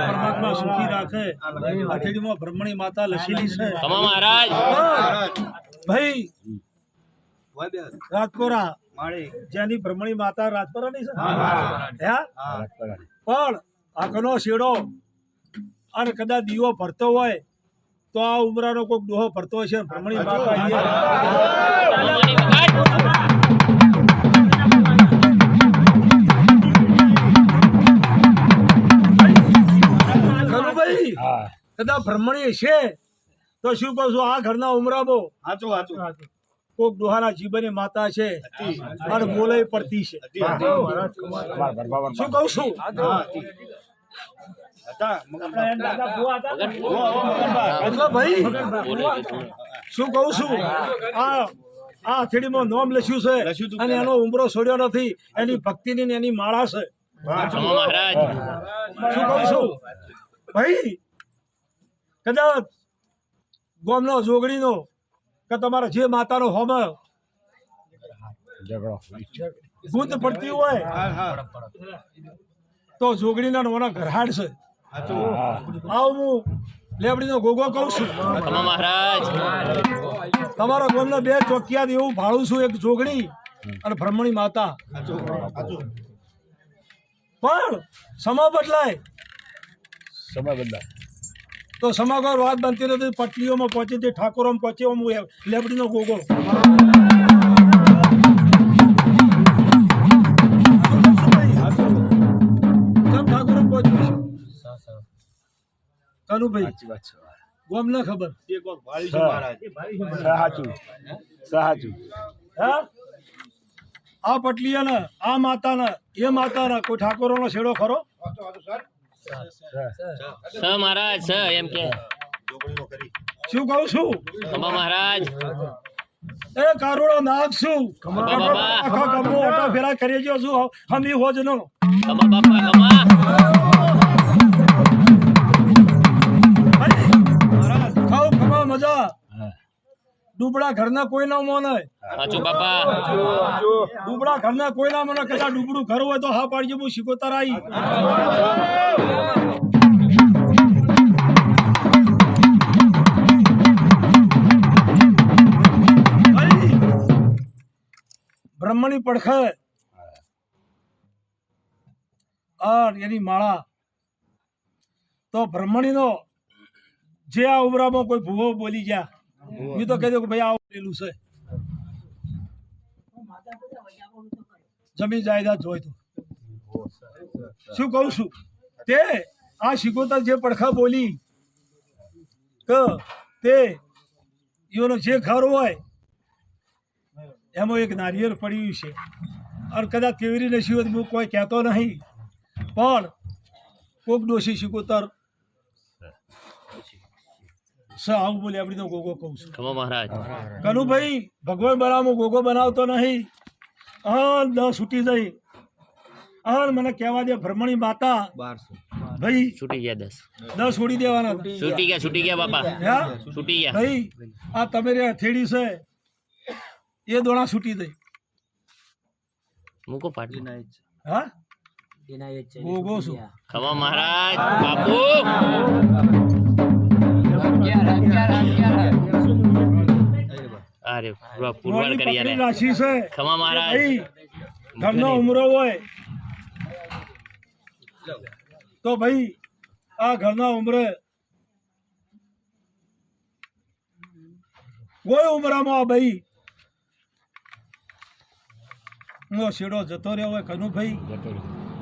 પરમાત્મા સુખી રાખે. હથેળીમાં બ્રહ્મણી માતા લખેલી છે ભાઈ રાજપોરા જેની બ્રહ્મણી માતા રાજપોરા ની છે પણ આંખનો શેડો અને કદાચ દીવો ભરતો હોય તો આ ઉમરાનો કોઈક ડોહો ભરતો છે બ્રહ્મણી માતા કદાચ બ્રહ્મણી છે તો શું કહું છું આ ઘરના ઉમરાબો કોક ડોહાના જીવની માતા છે અને બોલે પડતી છે શું કહું છું ભાઈ શું કહું છું આ હથેળીમાં નામ લખ્યું છે અને એનો ઉમરો છોડ્યો નથી એની ભક્તિની એની માળા છે શું કહું છું ભાઈ કદાચ ગોમનો જોગડીનો કે તમારા જે માતાનો હોમ ગુંદ પડતી હોય તો જોગડીના નોના ઘરહાડ છે આવું હું લેબડીનો ગોગો કહું છું તમારા ગોમના બે ચોકિયાત એવું ભાડું છું એક જોગણી અને બ્રહ્મણી માતા પણ સમય બદલાય તો સમાગર વાત બનતી નથી પટલીઓમાં પહોંચી હતી ઠાકોરમાં પહોંચી હું લેબડીનો ગોગો ઠાકોર પહોંચ્યું કનુભાઈ ગોમ ના ખબર આ પટલીયા આ માતા એ માતા કોઈ ઠાકોરો નો છેડો ખરો મહારાજ એમ કે શું કહું છું મહારાજ એ કારોડો નાગ છું આખા ગમો ઓટો ફેરા કરી જો છું હમી હોજ નો ખાવ ખમા મજા ડુબડા ઘરના કોઈ ના મોને ડુબડા ઘરના કોઈ ના મને કદા ડુબડું ઘર હોય તો હા પાડજો હું શીખોતર આવી બ્રહ્મણી પડખે એની માળા તો બ્રહ્મણી નો જે આ ઉમરામાં કોઈ ભૂવો બોલી ગયા મેં તો કહી દઉં કે ભાઈ આ પેલું છે જમીન જાયદાદ જોઈ તો શું કહું છું તે આ શિકોતર જે પડખા બોલી કે તે એનો જે ઘર હોય એમાં એક નારિયેળ પડ્યું છે અને કદાચ કેવરી નશી હોય હું કોઈ કહેતો નહીં પણ કોક ડોશી શિકોતર આવું બોલે આપડી તો ગોગો કહું છું મહારાજ કનુભાઈ ભગવાન બનાવો ગોગો બનાવતો નહીં દસ છૂટી જઈ મને કહેવા દે બ્રહ્મણી માતા ભાઈ છૂટી ગયા 10 છોડી દેવાના છૂટી ગયા બાપા છૂટી ગયા ભાઈ આ તમે હથેળી છે એ દોણા છૂટી દઈ મૂકો પાટી હા ગોગો છું ખમા મહારાજ બાપુ અરે પુરવાર કરી યાર રાશિ છે ખમા મહારાજ ઘરનો ઉમરો હોય તો ભાઈ આ ઘરના ઉમરે કોઈ ઉમરામાં ભાઈ નો શેડો જતો રહ્યો હોય કનુભાઈ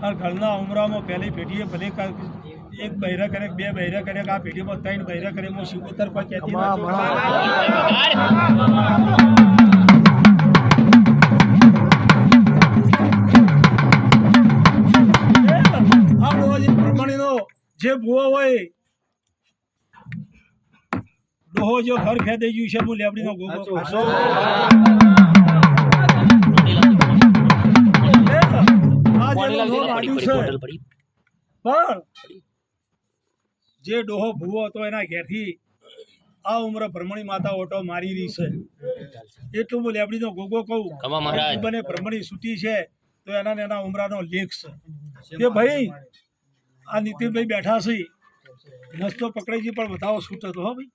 આ ઘરના ઉમરામાં પહેલી પેઢીએ ભલે એક બહેરા કરે બે બહેરા કરે આ પેઢીમાં 3 બહેરા કરે હું શિકોતર પર કહેતી બ્રહ્મણીનો જે ભૂવો હોય ડોહો જો ઘર ખેદાઈ ગયું છે હું લેબડીનો ગોગો પણ જે ડોહો ભૂવો હતો એના ઘેરથી આ ઉમરે બ્રહ્મણી માતા ઓટો મારી રહી છે એટલું હું લેબડીનો ગોગો કહું બને બ્રહ્મણી છૂટી છે તો એના ને એના ઉમરાનો લેખ છે કે ભાઈ આ નીતિનભાઈ બેઠા છે નસ્તો પકડાઈ પણ બતાવો છૂટ હતો હો ભાઈ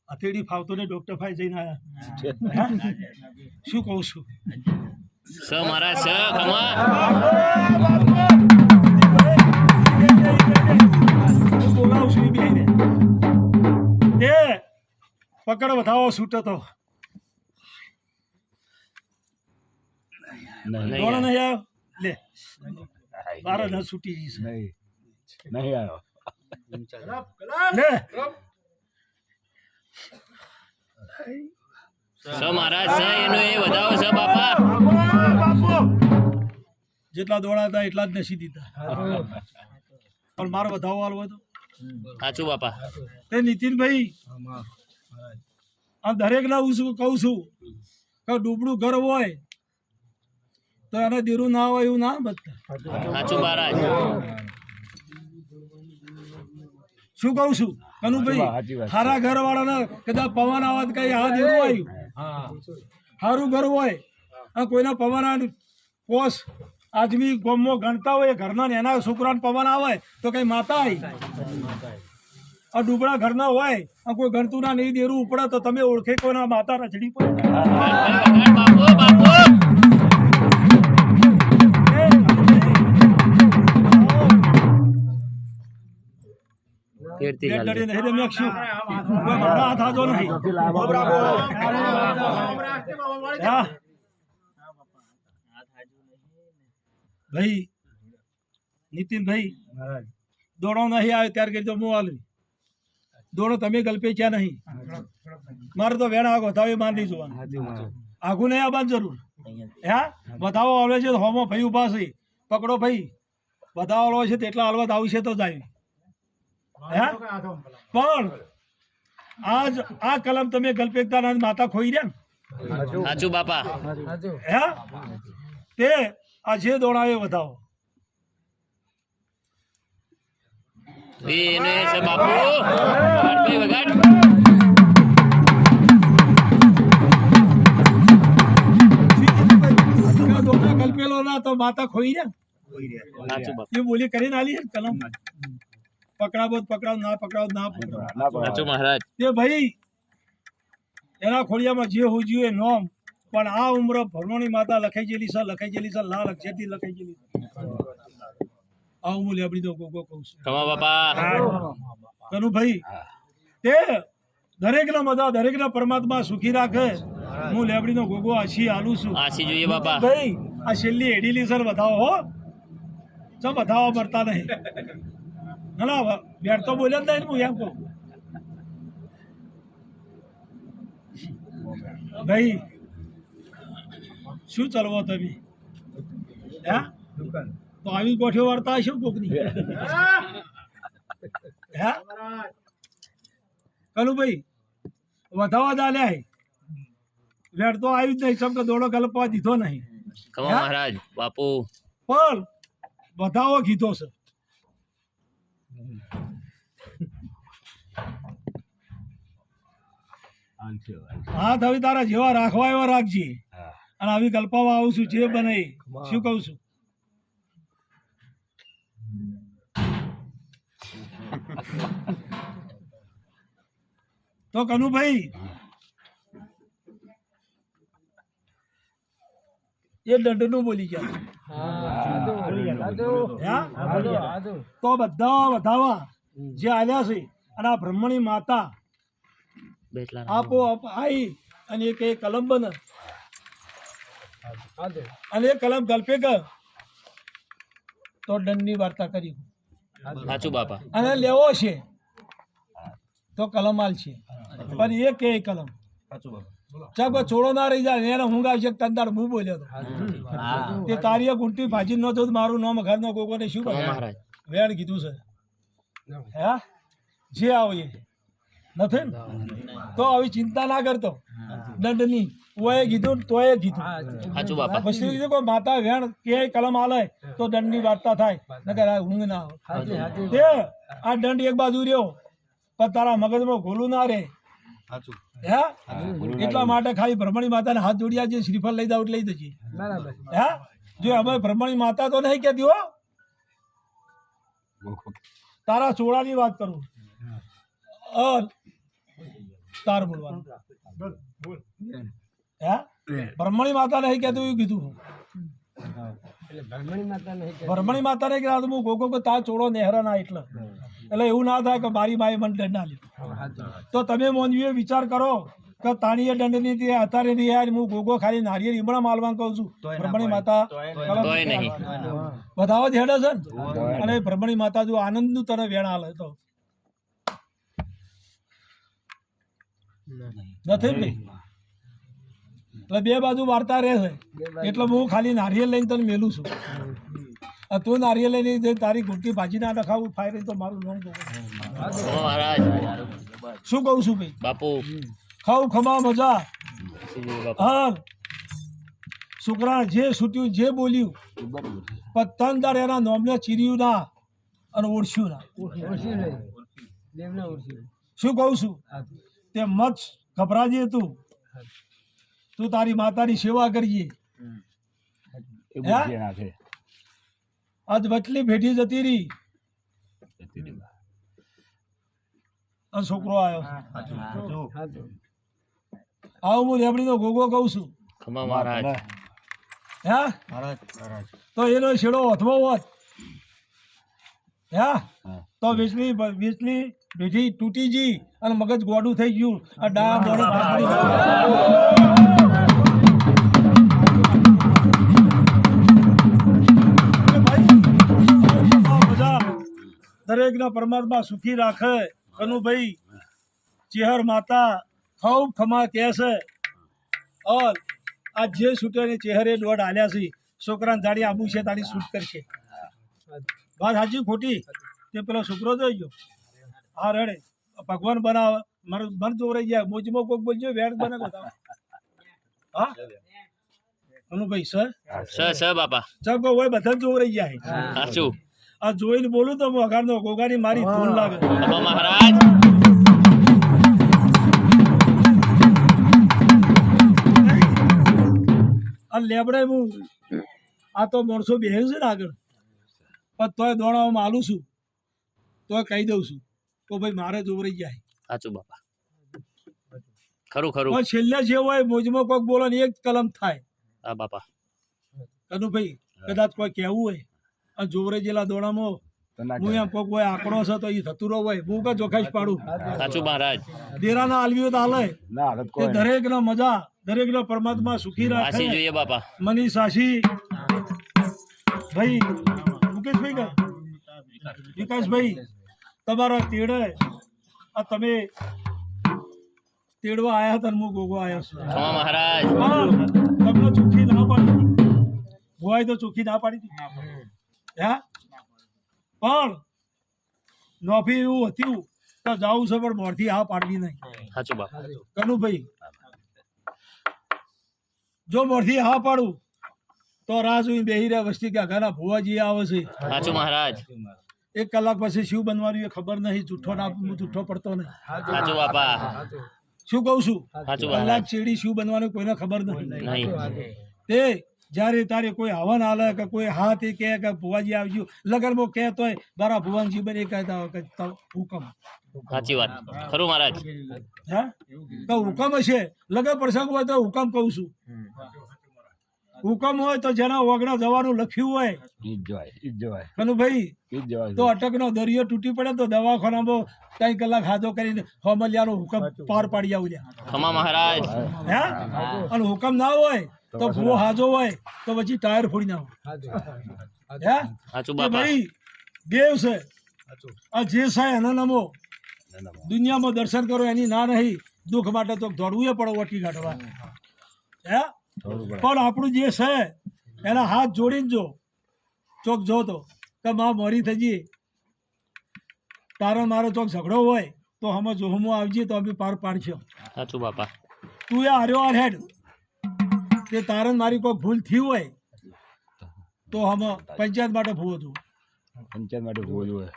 હથેળી ફાવતો ને ડોક્ટર ફાઈ જઈને આયા શું કહું છું સ મહારાજ સ ખમા હું બોલાવું છું એ બેહીને તે પકડ બતાવો છૂટ હતો દોડો નહીં આવ્યો લે બાર ન છૂટી જઈશ નહીં આવ્યો લે સ મહારાજ સ એનો એ વધાવો સ બાપા જેટલા દોડા હતા એટલા જ નસી દીધા પણ મારો વધાવો હાલવો હતો સાચું બાપા તે નીતિનભાઈ આ દરેકના હું શું કહું છું કે ડૂબડું ઘર હોય તો એને દેરું ના હોય એવું ના બનતા સાચું મહારાજ શું કહું છું કનુભાઈ હારા ઘર વાળાના કદાચ પવન આવત કઈ આ દેરું આવ્યું સારું ઘર હોય અને કોઈના પવન કોષ આદમી ગોમમાં ગણતા હોય ઘરના એના છોકરાને પવન આવે તો કઈ માતા આવી આ ડૂબડા ઘરના હોય અને કોઈ ગણતું ના નહીં દેરું ઉપડે તો તમે ઓળખે કોઈના માતા રચડી પડે બાપુ બાપુ ફેરથી ચાલજો. ભાઈ નીતિનભાઈ દોડો નહીં આવે ત્યાર કરી તો હું આલું દોડો તમે ગલ્પે ક્યાં નહીં મારે તો વેણ આગો વધાવે માંડી જોવાનું આગું નહીં આવવાનું જરૂર હા વધાવો આવે છે તો હોમો ભાઈ ઉભા છે પકડો ભાઈ વધાવો આવે છે તેટલા હાલવા આવશે તો જાય પણ આજ આ કલમ તમે ગલ્પેકતા માતા ખોઈ રહ્યા સાચું બાપા હે તે આ જે દોડાવે વધાવો એને છે બાપુ વગાડ દોડા ગલ્પેલો ના તો માતા ખોઈ રહ્યા સાચું બાપા એ બોલી કરીને આલી છે કલમ પકડાવો પકડાવ ના પકડાવ ના પકડાવ સાચું મહારાજ તે ભાઈ એના ખોડિયામાં જે હોવું જોઈએ નોમ પણ આ ઉંમર ભરણોની માતા લખાઈ ગયેલી છે લાલ અક્ષરથી લખાઈ ગયેલી આ હું લેબડી દો ગોગો કહું છું ખમા બાપા કનુ ભાઈ તે દરેકના મજા દરેકના પરમાત્મા સુખી રાખે હું લેબડીનો ગોગો આછી આલું છું આશી જોઈએ બાપા ભાઈ આ છેલ્લી એડીલી સર બતાવો હો ચમ બતાવવા મળતા નહીં ના બેઠ તો બોલ્યા જ નહીં હું એમ કહું ભાઈ શું ચાલવો તમે હે તો આવી ગોઠીઓ વાર્તા હશો કોકની હે કલું ભાઈ વધાવા દાલ્યા વેડ તો આવી જ નહીં ચમકે દોડો ગલપવા દીધો નહીં ખમા મહારાજ બાપુ પણ વધાવો કીધો છે હાથ હવે તારા જેવા રાખવા એવા રાખજે અને આવી કલ્પાવા આવું છું જે બને શું કહું છું તો કનુભાઈ એ દંડ નું બોલી ગયા તો બધા વધાવા જે આલ્યા છે અને આ બ્રહ્મણી માતા આપો આઈ અને એક કલમ બને અને એ કલમ ગલ્પે ગયો તો દંડની વાર્તા કરી સાચું બાપા અને લેવો છે તો કલમ આલ છે પણ એ કે કલમ ચાક છોડો ના રહી જાય એને ઊંઘ આવશે તંદાર હું બોલ્યો હતો તે કાર્ય ગુંટી ભાજી ન તો મારું નામ ઘર નો કોકો ને શું મહારાજ વેણ કીધું છે હે જે આવો એ નથી ને તો આવી ચિંતા ના કરતો દંડની ઓએ કીધું તોય કીધું સાચું બાપા પછી કીધું કોઈ માતા વેણ કે કલમ આલે તો દંડની વાર્તા થાય નકર આ ઊંઘ ના આવે તે આ દંડ એક બાજુ રહ્યો પણ તારા મગજમાં ઘોલું ના રહે હે એટલા માટે ખાલી બ્રહ્મણી માતાને હાથ જોડ્યા છે, શ્રીફળ લઈ જાવ લઈ જજે. હે જો અમે બ્રહ્મણી માતા તો નહીં કહેતી હો, તારા ચોળાની વાત કરું. તાર બોલવાનું હે બ્રહ્મણી માતા નહીં કહેતું એવું કીધું. બ્રહ્મણી માતા નહીં કહેતું હું ગોગો કે તાર ચોળો નેહરા ના એટલે એવું ના થાય કે મારી માએ મને દંડ ના લીધો. તો તમે મોનવીએ વિચાર કરો કે તાણીએ દંડની તે અત્યારે નહીં યાર હું ગોગો ખાલી નારિયેળ ઈમણા માલવાનું કહું છું. બ્રહ્મણી માતા તોય નહીં. બધાઓ જ હેડે છે ને. અને બ્રહ્મણી માતા જો આનંદનું તને વેણ આલે તો નથી ને. એટલે બે બાજુ વાર્તા રહે છે. એટલે હું ખાલી નારિયેળ લઈને તને મેલું છું. તું નારિયેળ લઈને તારી ગુટકી ભાજી ના નખાવું ફાયર તો મારું નામ ખમા મહારાજ શું કહું છું ભાઈ બાપુ ખાવ ખમા મજા. શિવજી બાપા હા છોકરા જે છૂટ્યું જે બોલ્યું પણ તન દાર એના નોમને ચીર્યું ના અને ઓળખ્યું ના. શું કહું છું તે મત ગભરાજે તું તારી માતાની સેવા કરીએ. આજ વચલી ભેટી જતી રહી અને છોકરો આવ્યો. આવું હું રેબડીનો ગોગો કહું છું. ખમા મહારાજ હે તો એનો છેડો વધવો હોત હે તો વેચલી ભેટી તૂટી ગઈ અને મગજ ગોડું થઈ ગયું. આ ડા મોડે દરેકના પરમાત્મા સુખી રાખે. કનુભાઈ ચેહર માતા ખૂબ ખમા કહે છે. ઓર આ જે છૂટેની ચેહરે દોડ હાલ્યા છે છોકરાને જાડી આબુ છે તારી શૂટ કરશે. વાત સાચી ખોટી તે પેલો છોકરો જોઈ ગયો. હા રેડે ભગવાન બનાવે મારું મન જોવરાઈ જાય. મોજમાં કોક બોલજો વેડ બને બધા. હા કનુભાઈ સર બાપા ચકો હોય બધા જોવરાઈ જાય. સાચું આ જોઈને બોલું તો વગાડનો ગોગાની મારી ધૂન લાગે. ખમા મહારાજ આ લેબડે હું આ તો માણસો બેહ્યું છે ને આગળ પણ તોય દોડાવામાં આલું છું તોય કહી દઉં છું તો ભાઈ મારે જોવરાઈ જાય. સાચું બાપા ખરું ખરું પણ છેલ્લે જે હોય મોજમાં કોઈક બોલો ને એક કલમ થાય. હા બાપા કનુભાઈ કદાચ કોઈ કહેવું હોય અને જોવરાઈ જેલા દોડામાં હું એમ કોઈક હોય આંકડો છે તો એ થતું રહો હોય હું કે જોખાઈશ પાડું. સાચું મહારાજ દેરાના આલવીઓ તો હાલે એ દરેકના મજા દરેકનો પરમાત્મા સુખી આશી રાખે. જોઈએ બાપા મનીષ આશી ભાઈ મુકેશભાઈ કે વિકાસભાઈ તમારા તેડે આ તમે તેડવા આયા હતા ને હું ગોગો આવ્યો છું. ખમા મહારાજ તમને ચોખ્ખી ના પાડી હોય તો ચોખ્ખી ના પાડી હતી હે પણ નોફી એવું હતું તો જાવું છે પણ મોરથી હા પાડવી નહીં. સાચું બાપા કનુભાઈ જો મોરથી હા પાડું તો રાહ જોઈને બેહી રહ્યા વસ્તી કે ઘણા ભુવાજી આવે છે. સાચું મહારાજ 1 કલાક પછી શું બનવાનું એ ખબર નહીં. જૂઠો ના હું જૂઠો પડતો નહીં. સાચું બાપા શું કહું છું સાચું કલાક મહારાજ ચેડી શું બનવાનું કોઈને ખબર નહીં. નહીં તે જ્યારે તારે કોઈ હવન હાલે કે કોઈ હાથ એ કહે કે ભુવાજી આવજો લગનમાં કહેતો હોય મારા ભુવનજી બને કહેતા હોય કે હુકમ. સાચી વાત ખરું મહારાજ હે તો હુકમ હશે લગન પ્રસંગ હોય તો હુકમ કહું છું. હુકમ હોય તો જેના ઓગણા જવાનું લખ્યું હોય કનુભાઈ તો અટકનો દરિયો તૂટી પડે તો દવાખાનામાં 3 કલાક હાજો કરીને હોમલિયાનો હુકમ પાર પાડી આવું લ્યા. ખમા મહારાજ હે અને હુકમ ના હોય તો ભૂવો હાજો હોય તો પછી ટાયર ફોડી નાખો. હે સાચું એ બાપા ભાઈ દેવ છે આ જે છે એનો નમો. દુનિયામાં દર્શન કરો એની ના નહીં. દુઃખ માટે તો દોડવું પડે ઓટી કાઢવા. હે પણ આપણું જે છે એના હાથ જોડીને જો ચોક જો તો કે માં મોરી થઈ જઈએ તારો મારો ચોક ઝઘડો હોય તો અમે જોહમો આવજે તો અમે પાર પાડશો. સાચું બાપા તું એ હાર્યો હાર હેડ તે તારે મારી કોઈ ભૂલ થઈ હોય તો અમે પંચાયત માટે ભૂવો છું.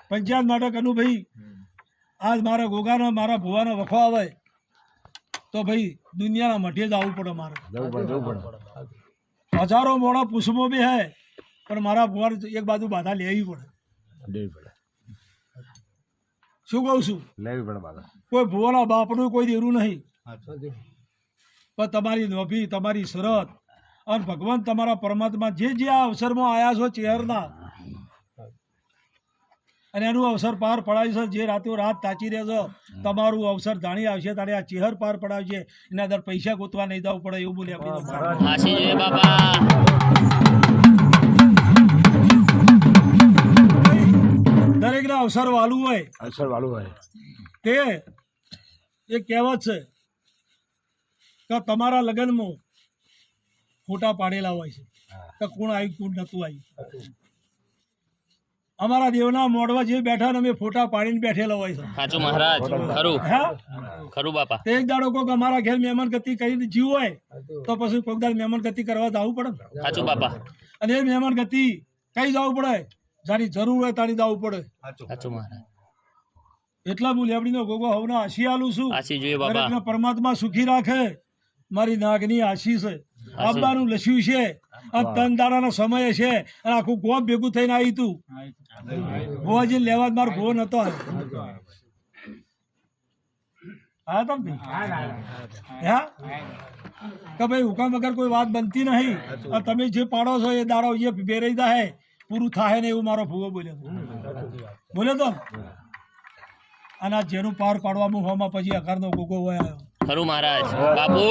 પંચાયત માટે કનું ભાઈ આજ મારા ગોગાનો મારા ભુવાનો વખો આવે તો ભાઈ દુનિયાના મઠે જ આવવું પડે મારે. જવું પડે હજારો મોડા પુષ્પો બી હે પણ મારા ભુવાર એક બાજુ બાધા લેવી પડે. લેવી પડે શું કહું છું? લેવી પડે બાધા. કોઈ ભુવાના બાપનું કોઈ દેરું નહીં, પણ તમારી નોભી, તમારી શરત અને ભગવાન તમારા પરમાત્મા જે જે આ અવસરમાં આવ્યા છો ચેહરના, અને એનું અવસર પાર પડાવ્યું છે. જે રાતો રાત તાચી રહેશો તમારું અવસર જાણી આવશે તારે આ ચેહર પાર પડાવશે. એના દર પૈસા ગોતવા નહીં જવું પડે એવું બોલે આપણે. હાસી જોઈએ બાપા. દરેકને અવસર વાલું હોય અસર વાળું હોય તે એ કહેવત છે કે તમારા લગ્નમાં ફોટા પાડેલા હોય છે કે કોણ આવ્યું કોણ નતું આવ્યું. અમારા દેવના મોઢવા જે બેઠા ને અમે ફોટા પાડીને બેઠેલા હોય છે. સાચું મહારાજ. ખરું હા, ખરું બાપા. તે એક દાડો કોઈક અમારા ઘેર મહેમાન ગતિ કરીને જીવ હોય તો પછી કોઈક દાડ મહેમાન ગતિ કરવા જવું પડે ને. સાચું બાપા. અને એ મહેમાન ગતિ કઈ જવું પડે જાની જરૂર હોય તાની જવું પડે. સાચું મહારાજ. એટલા હું લેબડીનો ગોગો હવના આશી આલું છું. હાસી જોઈએ બાપા. દરેકને પરમાત્મા સુખી રાખે. મારી નાગની આશી છે. આબાનું લસ્યું છે અને ત્રણ દાડાનો સમય છે અને આખું ગોપ ભેગું થઈને આવી તું ભુવાજી લેવા જ મારો ભુવો નતો આવ્યો. તમે હા કે ભાઈ હુકમ વગર કોઈ વાત બનતી નહીં અને તમે જે પાડો છો એ દાડો એ બેરાઈ જાય પૂરું થાય ને એવું મારો ભુવો બોલ્યો તો. અને આ જેનું પાર પાડવાનું હોમાં પછી અકારનો ગોગો હોય આવ્યો. ખરું મહારાજ. બાપુ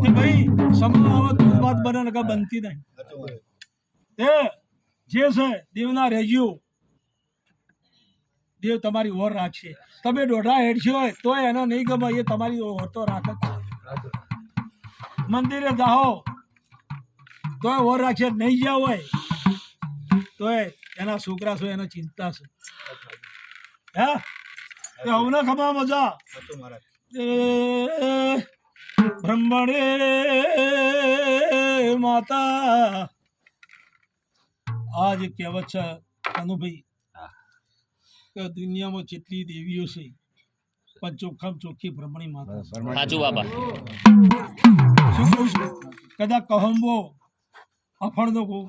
કે ભાઈ સમજો આવે તો વાત બને ને કે બનતી નહીં. એ જે છે દેવના રેજ્યો દેવ તમારી ઓર રાખશે. તમે દોઢા હેડશો હોય તોય એને નહીં ગમે એ તમારી ઓર તો રાખે જ. મંદિરે જાઓ તોય ઓર રાખશે, નહીં જ્યાં હોય તોય એના છોકરા છો એને ચિંતા છે. હા એ હવને ખમા મજા બ્રહ્મણે માતા. આ જે કહેવત છે કનુભાઈ કે દુનિયામાં જેટલી દેવીઓ છે પણ ચોખ્ખામાં ચોખ્ખી બ્રહ્મણી માતા. સાચું બાપા. શું કહું છું? કદાચ કહંબો અફળનો હું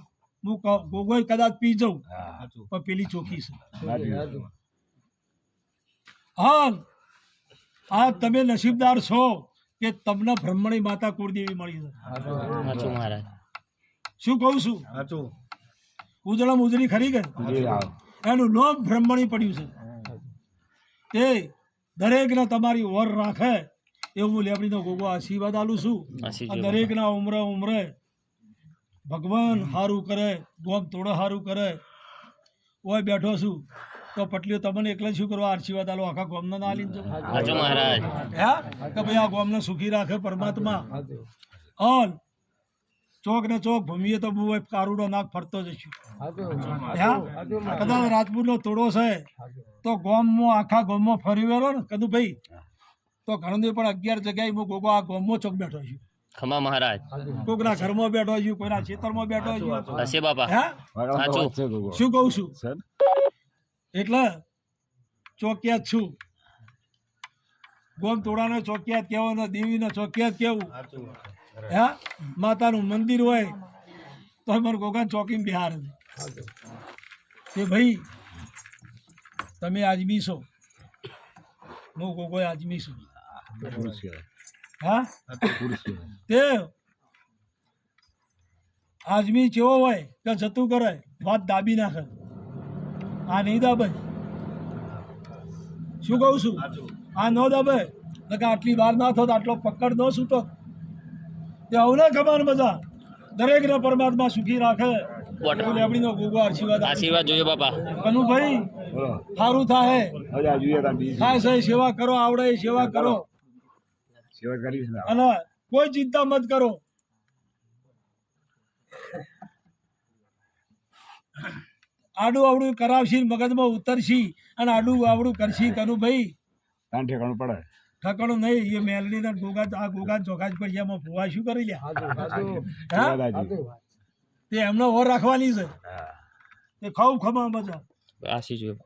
ગોગોય કદાચ પી જાઉં પણ પેલી ચોખ્ખી છે. હા આ તમે નસીબદાર છો કે તમને બ્રહ્મણી માતા કુળદેવી મળી છે. સાચું મહારાજ. શું કહું છું? ઉજળમ ઉજળી ખરી ગઈ એનું નામ બ્રહ્મણી પડ્યું છે. તે દરેકને તમારી ઓર રાખે એવું હું લેબડીનો ગોગો આશીર્વાદ આલું છું. હાસી આ જોઈએ દરેકના ઉમરે ભગવાન સારું કરે, ગોમ તોડો સારું કરે. ઓય બેઠો છું તો પટલીઓ તમને એકલા શું કરવા આશીર્વાદ આલો આખા ગોમને ના આલીને જવું. સાચું મહારાજ. હા કે ભાઈ આ ગોમને સુખી રાખે પરમાત્મા. ઓન ચોક ને ચોક ભૂમીએ તો હું કારુડો નાક ફરતો જશું. હા કદાચ રાજપૂત નો તોડો છે તો ગોમમાં આખા ગોમમાં ફરી વેરો ને કદું ભાઈ તો ઘણું નહીં પણ 11 જગ્યાએ હું ગોગો આ ગોમમાં ચોક બેઠો છું. ખમા મહારાજ. કોકના ઘરમાં બેઠો છું, કોઈના ખેતરમાં બેઠો છું. હશે બાપા. હા સાચું. શું કહું છું? સર એટલે ચોકિયાત છું. ગોમ તોડાનો ચોકિયાત કેવો ને દેવીનો ચોકિયાત કેવું. હા માતાનું મંદિર હોય તો મારું ગોગા ચોકી બિહાર કે ભાઈ તમે આજમી છો, હું ગોગો આજમી છું. પુરુષ કહેવાય. હા પુરુષ કહેવાય. તે આજમી કેવો હોય કે જતું કરે વાત દાબી નાખે. આ નહીં દાબે. શું કહું છું? આ ન દાબે કે આટલી વાર ના થતો આટલો પકડ ન છૂટો. તે અવના ખબર મજા દરેકને પરમાત્મા સુખી રાખે. લેબડીનો ગોગો આશીર્વાદ આપે. આશીર્વાદ જોઈએ બાપા. કનુભાઈ બોલો સારું થાય હવે આ જોઈએ તાર બીજી થાય છે સેવા કરો, આવડે એ સેવા કરો સેવા કરી છે ને અને કોઈ ચિંતા મત કરો. આડું આવડું કરાવશી મગજમાં ઉતરશી અને આડું આવડું કરશી કનુભાઈ તાન ઠેકાણું પડે. ઠકણું નહીં. એ મેલડી ના ગોગા આ ગોગા ચોખા જ પડી એમાં ભૂવા શું કરી લ્યા. હા દાદાજી. તે એમને ઓર રાખવાની છે. હા તે ખાવ ખમા મજા. આશી જોઈએ.